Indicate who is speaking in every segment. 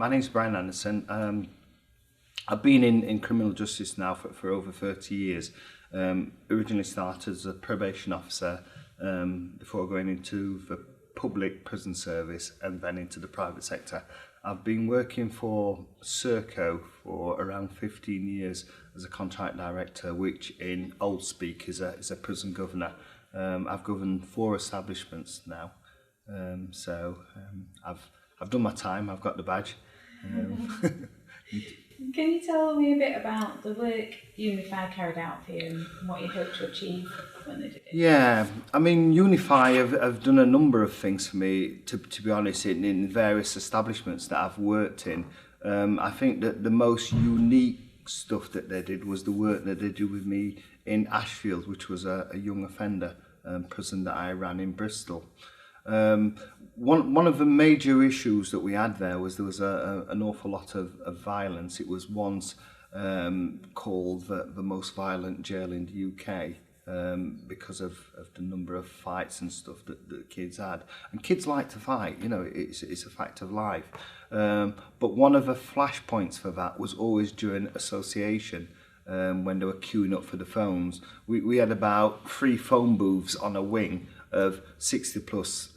Speaker 1: My name's Brian Anderson. I've been in criminal justice now for over 30 years. Originally started as a probation officer before going into the public prison service and then into the private sector. I've been working for Serco for around 15 years as a contract director, which in old speak is a prison governor. I've governed 4 establishments now, I've done my time. I've got the badge.
Speaker 2: Can you tell me a bit about the work Unify carried out for you and what you hope to achieve when they did it?
Speaker 1: Yeah, I mean, Unify have done a number of things for me, to be honest, in various establishments that I've worked in. I think that the most unique stuff that they did was the work that they did with me in Ashfield, which was a young offender prison that I ran in Bristol. One of the major issues that we had there was an awful lot of violence. It was once called the most violent jail in the UK because of the number of fights and stuff that kids had. And kids like to fight, you know, it's a fact of life. But one of the flashpoints for that was always during association. When they were queuing up for the phones, we had about 3 phone booths on a wing of 60 plus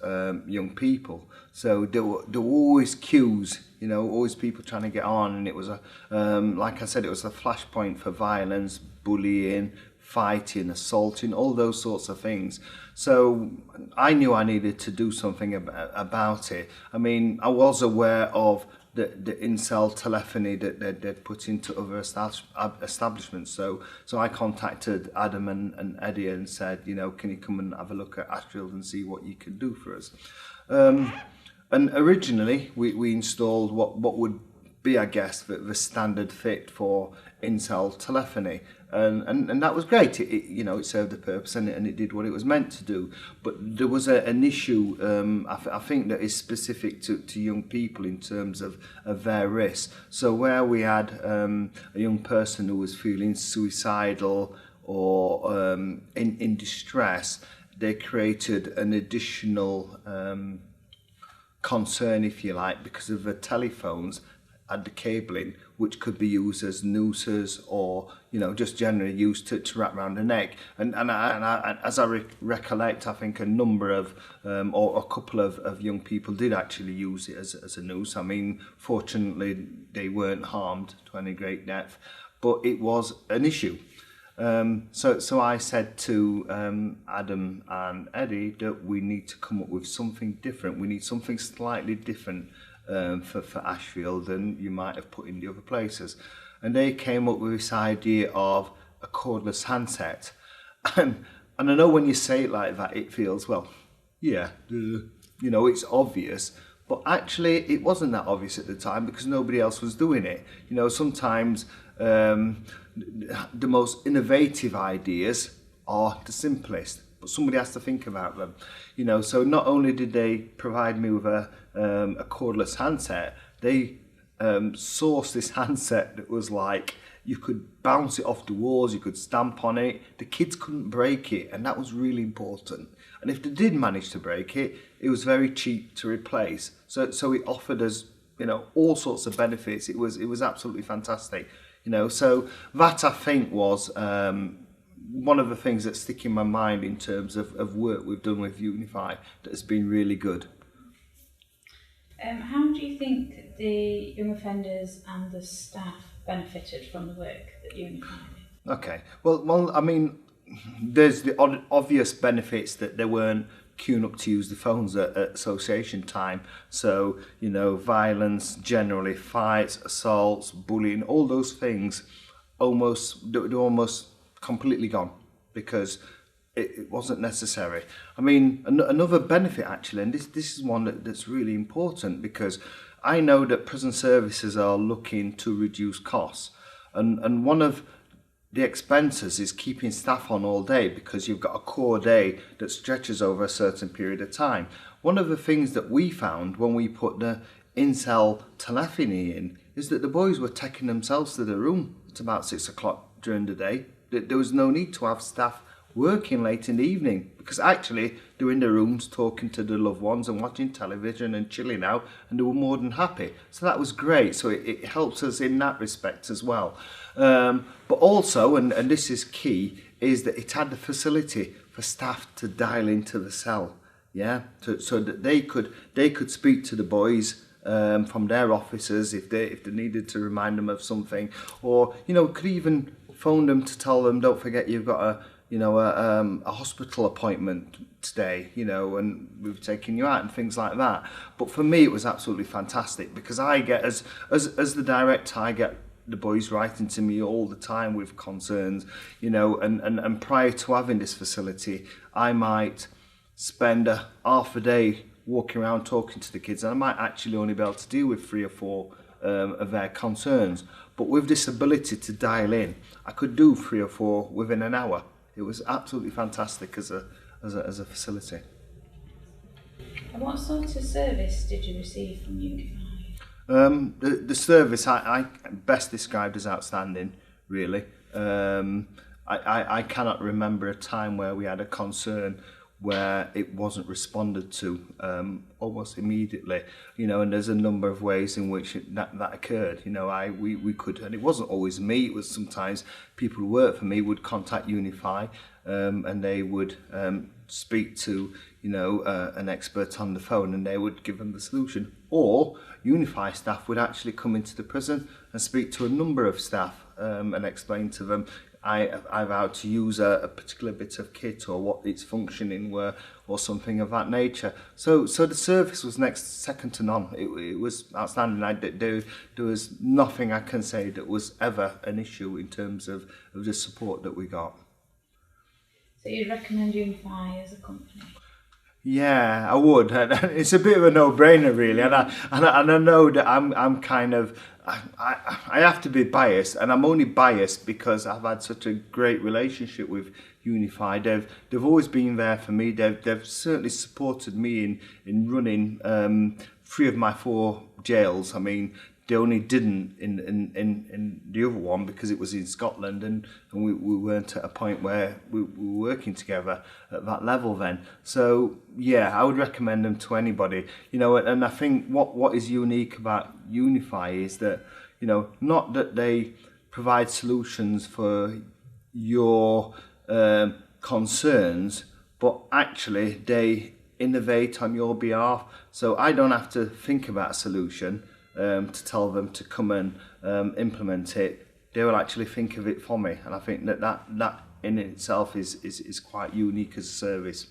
Speaker 1: young people. So there were always queues, you know, always people trying to get on, and it was like I said, it was a flashpoint for violence, bullying, fighting, assaulting, all those sorts of things. So I knew I needed to do something about it. I mean, I was aware of the Incell telephony that they'd put into other establishments. So I contacted Adam and Eddie and said, you know, can you come and have a look at Ashfield and see what you can do for us? And originally we installed what would be, I guess, the standard fit for Incell telephony. And that was great. It served the purpose and it did what it was meant to do. But there was an issue, I think, that is specific to young people in terms of their risk. So where we had a young person who was feeling suicidal or in distress, they created an additional concern, if you like, because of the telephones had the cabling, which could be used as nooses or, you know, just generally used to wrap around the neck. And as I recollect, I think a number of, or a couple of young people did actually use it as a noose. I mean, fortunately, they weren't harmed to any great depth, but it was an issue. So I said to Adam and Eddie that we need to come up with something different. We need something slightly different for Ashfield than you might have put in the other places. And they came up with this idea of a cordless handset. And I know when you say it like that, it feels, well, yeah, you know, it's obvious. But actually, it wasn't that obvious at the time because nobody else was doing it. You know, sometimes the most innovative ideas are the simplest, but somebody has to think about them. You know, so not only did they provide me with a cordless handset, they sourced this handset that was like, you could bounce it off the walls, you could stamp on it, the kids couldn't break it, and that was really important. And if they did manage to break it, it was very cheap to replace. So it offered us, you know, all sorts of benefits. It was absolutely fantastic. You know, so that I think was one of the things that stick in my mind in terms of work we've done with Unify that has been really good.
Speaker 2: How do you think the young offenders and the staff benefited from the work that Unify did?
Speaker 1: Okay, well, I mean, there's the obvious benefits that they weren't queuing up to use the phones at association time. So, you know, violence, generally fights, assaults, bullying, all those things they're almost completely gone because it wasn't necessary. I mean, another benefit actually, and this is one that's really important because I know that prison services are looking to reduce costs, and one of the expenses is keeping staff on all day because you've got a core day that stretches over a certain period of time. One of the things that we found when we put the Incell telephony in is that the boys were taking themselves to the room at about 6 o'clock during the day. There was no need to have staff working late in the evening, because actually they were in their rooms talking to their loved ones and watching television and chilling out, and they were more than happy. So that was great. So it helps us in that respect as well. But also, and this is key, is that it had the facility for staff to dial into the cell, yeah, so that they could speak to the boys from their offices if they needed to remind them of something, or could even phone them to tell them, don't forget you've got a hospital appointment today, and we've taken you out and things like that. But for me, it was absolutely fantastic, because I get as the director, I get the boys writing to me all the time with concerns, and prior to having this facility, I might spend half a day walking around talking to the kids, and I might actually only be able to deal with 3 or 4 of their concerns. But with this ability to dial in, I could do 3 or 4 within an hour. It was absolutely fantastic as a facility.
Speaker 2: And what sort of service did you receive from Unify?
Speaker 1: The service I best described as outstanding, really. I cannot remember a time where we had a concern where it wasn't responded to almost immediately, and there's a number of ways in which that occurred. We could, and it wasn't always me, it was sometimes people who work for me would contact Unify, and they would speak to an expert on the phone, and they would give them the solution. Or Unify staff would actually come into the prison and speak to a number of staff and explain to them, I've had to use a particular bit of kit, or what its functioning were, or something of that nature. So the service was second to none. It was outstanding. There was nothing I can say that was ever an issue in terms of the support that we got.
Speaker 2: So you'd recommend Unify as a company?
Speaker 1: Yeah, I would. It's a bit of a no-brainer, really, and I know that I'm kind of, I have to be biased, and I'm only biased because I've had such a great relationship with Unify. They've always been there for me. They've certainly supported me in running 3 of my 4 jails. I mean, they only didn't in the other one because it was in Scotland, and we weren't at a point where we were working together at that level then. So yeah, I would recommend them to anybody. And I think what is unique about Unify is that, not that they provide solutions for your concerns, but actually they innovate on your behalf. So I don't have to think about a solution to tell them to come and implement it. They will actually think of it for me, and I think that in itself is quite unique as a service.